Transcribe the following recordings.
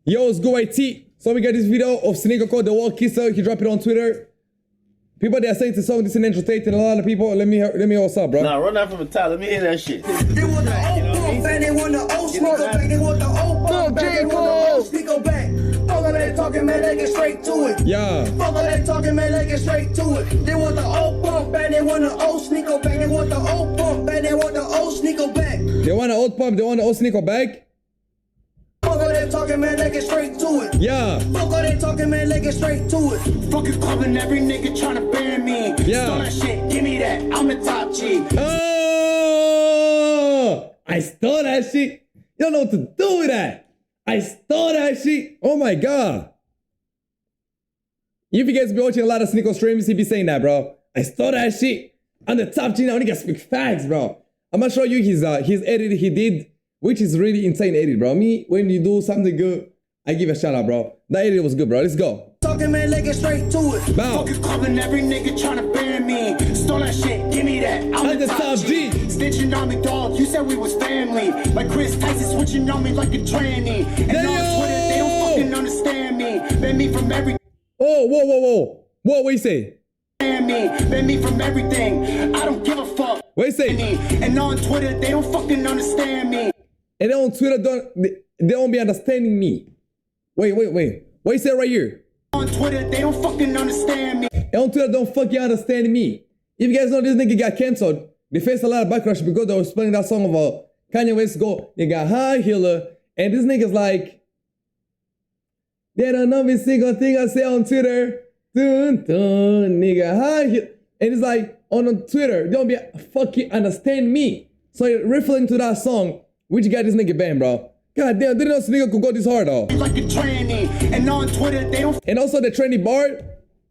Yo, it's good Tate. So we got this video of Sneako called The Wall Kisser. He dropped it on Twitter. People that are saying the song this is an intro Tate, and a lot of people. Let me hear what's up, bro. Nah, run out from the top. Let me hear that shit. They want the old pump back. They want the old Sneako back. They want the old pump back. They want the old Sneako back. Fuck all that talking, man. They get straight to it. Yeah. Fuck all that talking, man. They get straight to it. They want the old pump back. They want the old Sneako back. They want the old pump back. They want the old Sneako back. They want an old pump. They want an old Sneako back. Fuck all that talking, man, they get straight to it. Yeah. Fuck all that talking, man, they get straight to it. Fucking clubbing every nigga tryna bury me. Yeah. Stole that shit, give me that. I'm the top G. Oh! I stole that shit. You don't know what to do with that. I stole that shit. Oh my god. If you guys be watching a lot of Sneako streams, he be saying that, bro. I stole that shit. I'm the top G now. Nigga speak facts, bro. I'm gonna show you his edit he did, which is really insane edit, bro. Me, when you do something good, I give a shout out, bro. That edit was good, bro. Let's go. Talking, man, they get straight to it. Bow. Fucking clubbing every nigga tryna bury me. Stole that shit, give me that. I'm the top G. Snitching on me, dog. You said we was family. Like Chris Tyson switching on me like a tranny. And on Twitter, they don't fucking understand me. Ban me from everything. Oh, whoa. What you say? Ban me from everything. I don't give a fuck. What you say? And on Twitter, they don't fucking understand me. And then on Twitter, they don't be understanding me. Wait. What you say right here? On Twitter, they don't fucking understand me. And on Twitter, don't fucking understand me. If you guys know this nigga got cancelled, they faced a lot of backlash because they were playing that song of Kanye West go, they got high healer. And this nigga's like, they don't know every single thing I say on Twitter. Dun, dun, nigga, high healer. And it's like, on Twitter, they don't be fucking understand me. So referring to that song, which got this nigga banned, bro. God damn, didn't know this nigga could go this hard, though. Like a tranny. And on Twitter, they don't. And also the trendy bar,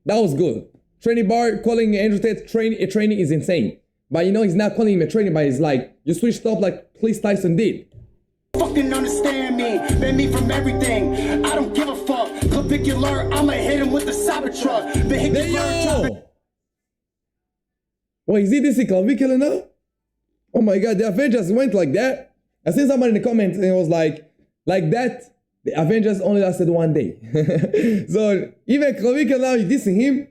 that was good. Trendy bar calling Andrew Tate a trainee is insane. But you know, he's not calling him a trainee, but he's like, you switched up like Chris Tyson did. Fucking understand me. Ban me from everything. I don't give a fuck. Clavicular, I'ma hit him with the Cybertruck. Yo! Wait, is he this clavicular now? Oh my god, the Avengers went like that. I seen somebody in the comments and it was like that, the Avengers only lasted one day. So even clavicular now is dissing him,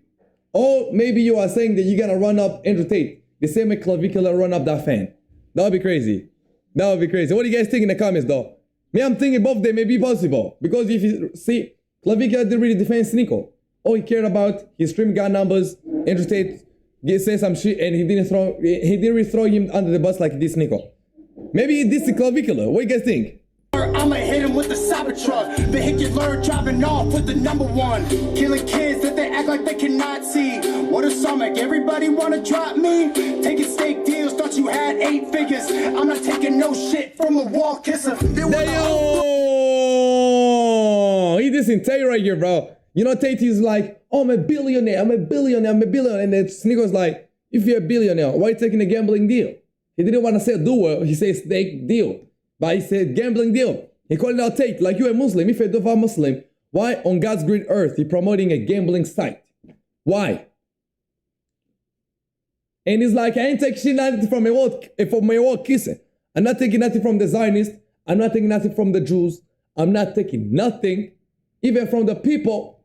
or maybe you are saying that you're gonna run up Andrew Tate, the same way clavicular run up that fan. That would be crazy. That would be crazy. What do you guys think in the comments though? Me, I'm thinking both of them may be possible. Because if you see, clavicular didn't really defend Sneako. All he cared about, his stream got numbers, Andrew Tate say some shit and he didn't really throw him under the bus like this Sneako. Maybe this is clavicular. What do you guys think? I'ma hit him with the Cybertruck. Vehicular driving off with the #1. Killing kids that they act like they cannot see. What a stomach, everybody wanna drop me. Taking steak deals, thought you had 8 figures. I'm not taking no shit from a wall kisser. Damn! He this in Tate right here, bro. You know Tate is like, oh, I'm a billionaire. And then Sneako's like, if you're a billionaire, why are you taking a gambling deal? He didn't want to say duo, he said steak deal. But he said gambling deal. He called it out Tate, like you a Muslim. If you're a Muslim, why on God's great earth he promoting a gambling site? Why? And he's like, I ain't taking shit nothing from my wall kissing. I'm not taking nothing from the Zionists. I'm not taking nothing from the Jews. I'm not taking nothing even from the people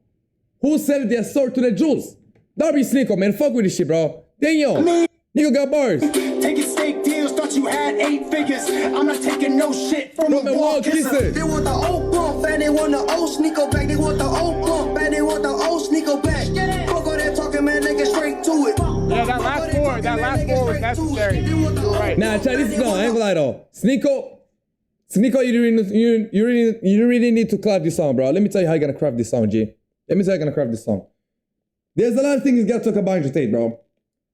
who sell their sword to the Jews. That be Sneako, man. Fuck with this shit, bro. Damn, nigga got bars. Taking steak deals, thought you had 8 figures. I'm not taking no shit from a wall kisser. They want the old pump back. They want the old Sneako back. They want the old pump back. They want the old Sneako back. Fuck all that talking, man. They get straight to it. Yeah, that last four was necessary. You're right. Nah, try this. No, I ain't gonna lie though. Sneako, you really need to craft this song, bro. Let me tell you how you're gonna craft this song, G. Let me tell you how you're gonna craft this song. There's a lot of things you gotta talk about Andrew Tate, bro.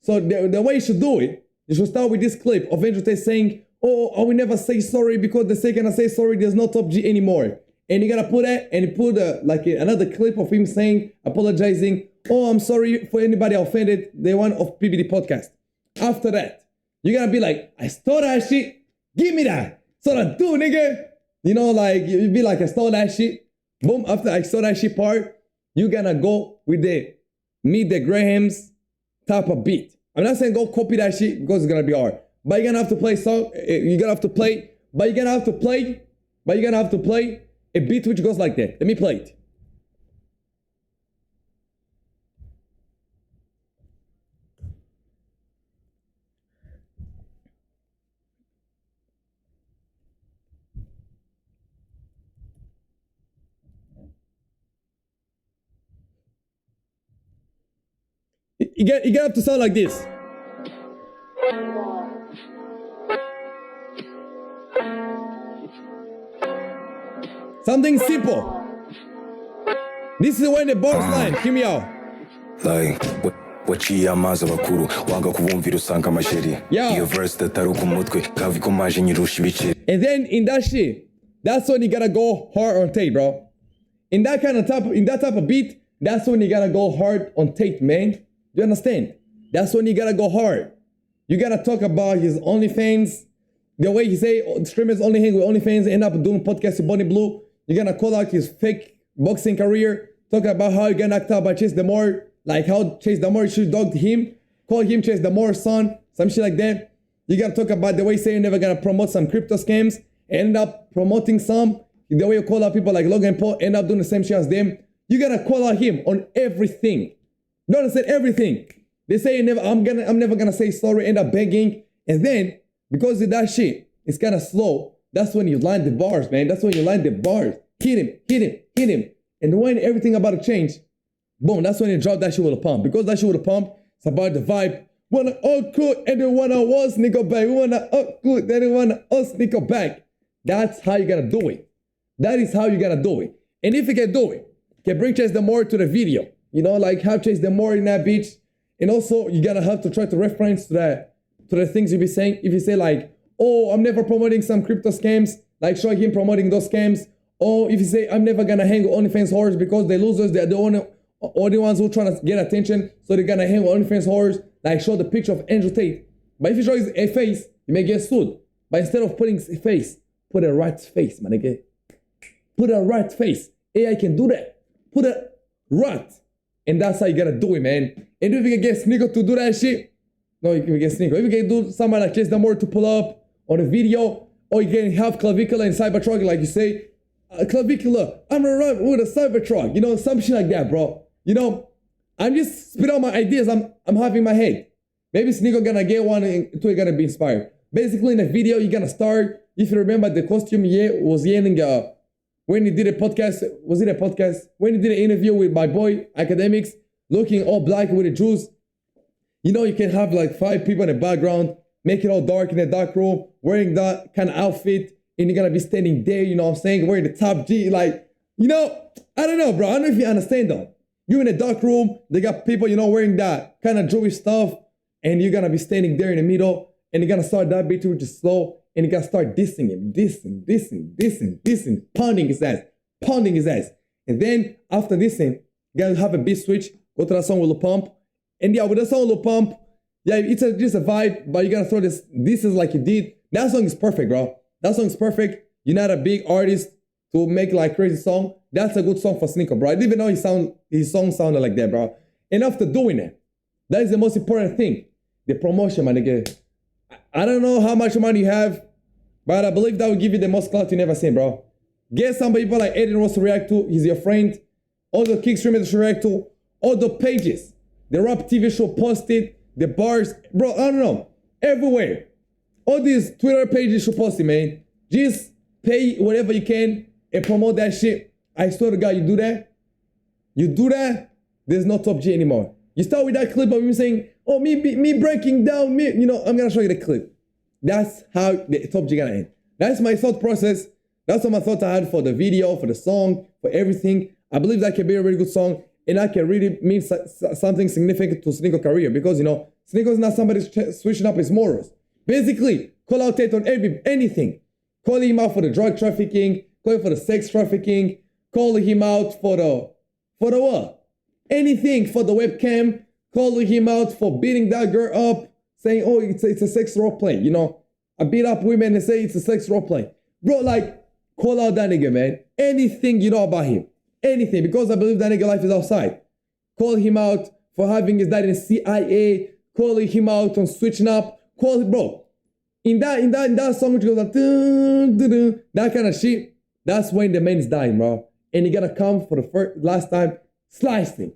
So the way you should do it, you should start with this clip of Andrew Tate saying, oh, I will never say sorry because the second I say sorry, there's no top G anymore. And you gotta put that and put another clip of him saying, apologizing, oh, I'm sorry for anybody offended, the one of PBD podcast. After that, you're gonna be like, I stole that shit, give me that. So I do, nigga. You know, like, you be like, I stole that shit. Boom, after I stole that shit part, you're gonna go with the Meet the Grahams type of beat. I'm not saying go copy that shit because it's gonna be hard. But you're gonna have to play song. You're gonna have to play. But you're gonna have to play a beat which goes like that. Let me play it. You get up to sound like this. Something simple. This is when the boss line. Hear me out. Like waciye amazi abakuru wanga kubumvira usanga amasheri iyo verse dataruka umutwe kavi ko maje nyirusha ibiceri. And then in that shit, that's when you gotta go hard on Tate, bro. In that type of beat, that's when you gotta go hard on Tate, man. You understand? That's when you gotta go hard. You gotta talk about his OnlyFans, the way he say streamers only hang with OnlyFans, end up doing podcasts with Bonnie Blue. You're gonna call out his fake boxing career, talk about how he got knocked out by Chase Damore, like how Chase Damore should dog him, call him Chase Damore's son, some shit like that. You gotta talk about the way you say you're never gonna promote some crypto scams, end up promoting some, the way you call out people like Logan Paul, end up doing the same shit as them. You gotta call out him on everything. You understand? Everything. They say I'm never gonna say sorry, end up begging, and then because of that shit, it's kind of slow. That's when you line the bars, man. That's when you line the bars. Hit him. And when everything about to change, boom, that's when you drop that shit with a pump. Because that shit with a pump, it's about the vibe. Wanna all good, and they wanna all Sneako back. We wanna all good, then they wanna all Sneako back. That's how you gotta do it. That is how you gotta do it. And if you can do it, you can bring Chase Damore to the video. You know, like have Chase Damore in that beach. And also, you gotta have to try to reference to the things you be saying. If you say like, oh, I'm never promoting some crypto scams, like show him promoting those scams. Or if you say, I'm never gonna hang with OnlyFans whores because they're losers, they're the only ones who trying to get attention, so they're gonna hang with OnlyFans whores, like show the picture of Andrew Tate. But if you show his face, you may get sued. But instead of putting his face, put a right face, man, okay? Put a right face. AI can do that. Put a right. And that's how you gotta do it, man. And if you can get Sneako to do that shit, no, you can get Sneako. If you can do somebody like Chase Damore to pull up on a video, or you can have Clavicular and Cybertruck, like you say, Clavicular, I'm gonna run with a Cybertruck, you know, some shit like that, bro. You know, I'm just spit out my ideas I'm having in my head. Maybe Sneako gonna get one and two gonna be inspired. Basically, in the video, you're gonna start, if you remember, the costume was yelling, when he did a podcast, was it a podcast? When he did an interview with my boy, Academics, looking all black with the Jews. You know, you can have like 5 people in the background, make it all dark in a dark room, wearing that kind of outfit, and you're gonna be standing there, you know what I'm saying, wearing the top G, like, you know, I don't know, bro. I don't know if you understand though. You're in a dark room, they got people, you know, wearing that kind of Jewish stuff, and you're gonna be standing there in the middle, and you're gonna start that beat which is slow, and you gotta start dissing him, dissing, pounding his ass. And then after dissing, you gotta have a beat switch, go to that song with a pump. And yeah, with the song with a pump, yeah, it's just a vibe, but you gotta throw this is like you did. That song is perfect, bro. That song is perfect. You're not a big artist to make like crazy song. That's a good song for Sneako, bro. I didn't even know his song sounded like that, bro. And after doing it, that is the most important thing. The promotion, my nigga. I don't know how much money you have, but I believe that will give you the most clout you never seen, bro. Get some people like Aiden Ross to react to. He's your friend. All the kick streamers to react to. All the pages. The rap TV show posted. The bars. Bro, I don't know. Everywhere. All these Twitter pages should post it, man. Just pay whatever you can and promote that shit. I swear to God, you do that, there's no Top G anymore. You start with that clip of me saying, oh, me breaking down, you know, I'm gonna show you the clip. That's how the Top G gonna end. That's my thought process. That's what my thoughts I had for the video, for the song, for everything. I believe that can be a really good song, and that can really mean something significant to Sneako's career, because, you know, Sneako's not somebody switching up his morals. Basically, call out Tate on anything. Calling him out for the drug trafficking, calling for the sex trafficking, calling him out for the what? Anything, for the webcam, calling him out for beating that girl up, saying, oh, it's a sex role play, you know. I beat up women and say it's a sex role play. Bro, like, call out that nigga, man. Anything you know about him. Anything, because I believe that nigga life is outside. Call him out for having his dad in the CIA, calling him out on switching up, bro. In that song which goes like, that kind of shit, That's when the man's dying, bro. And he gonna come for the last time, slicing.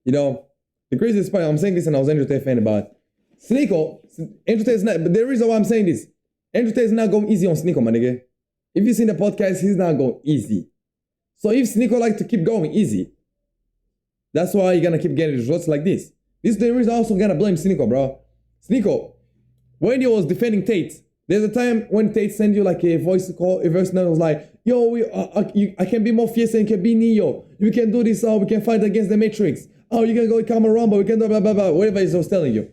You know, the craziest part, I'm saying this and I was Andrew Tate fan about Sneako. Andrew Tate is not, but the reason why I'm saying this, Andrew Tate is not going easy on Sneako, my nigga. If you seen the podcast, he's not going easy. So if Sneako like to keep going easy, that's why you're gonna keep getting results like this. This is the reason I'm also gonna blame Sneako, bro. Sneako, when he was defending Tate, there's a time when Tate sent you like a voice note was like, yo, I can be more fierce and can be Neo. We can do this, we can fight against the Matrix. Oh, you can go come around, but we can do blah, blah, blah, whatever he was telling you.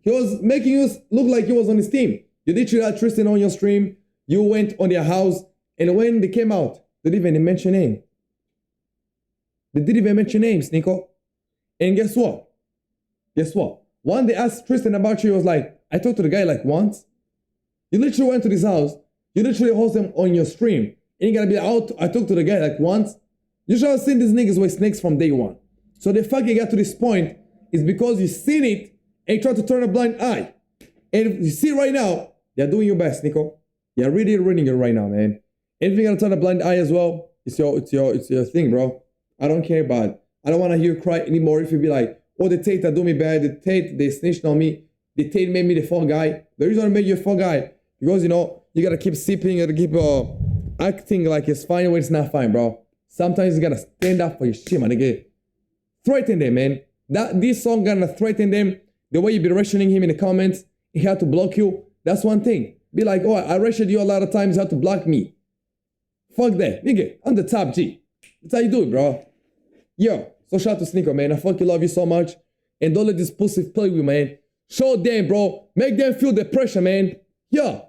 He was making you look like he was on his team. You literally had Tristan on your stream. You went on their house, and when they came out, they didn't even mention name. They didn't even mention names, Sneako. And guess what? One, they asked Tristan about you, he was like, I talked to the guy like once. You literally went to this house. You literally host him on your stream. And you're gonna be like, I talked to the guy like once. You should have seen these niggas with snakes from day one. So the fact you got to this point is because you seen it and you try to turn a blind eye. And you see right now, they're doing your best, Sneako. You're really ruining it right now, man. And if you're gonna turn a blind eye as well, it's your thing, bro. I don't care about it. I don't want to hear you cry anymore if you be like, oh, the Tate that do me bad, the Tate, they snitched on me, the Tate made me the fall guy. The reason I made you a fall guy, because, you know, you gotta keep sipping, you gotta keep acting like it's fine when it's not fine, bro. Sometimes you gotta stand up for your shit, man. Nigga. Threaten them, man. This song gonna threaten them. The way you be rationing him in the comments, he had to block you. That's one thing. Be like, oh, I rationed you a lot of times, you have to block me. Fuck that. Nigga, I'm the top G. That's how you do it, bro. Yo, so shout out to Sneako, man. I fucking love you so much. And don't let this pussy play with you, man. Show them, bro. Make them feel the pressure, man. Yeah.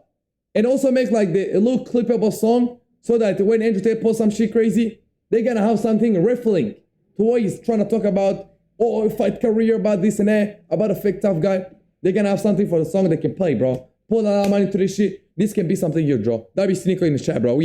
And also make like a little clippable song so that when Andrew Tate posts some shit crazy, they're gonna have something referring to what he's trying to talk about. Oh, fight career, about this and that, about a fake tough guy. They're gonna have something for the song they can play, bro. Put a lot of money to this shit. This can be something you draw. That'll be Sneako in the chat, bro. We out.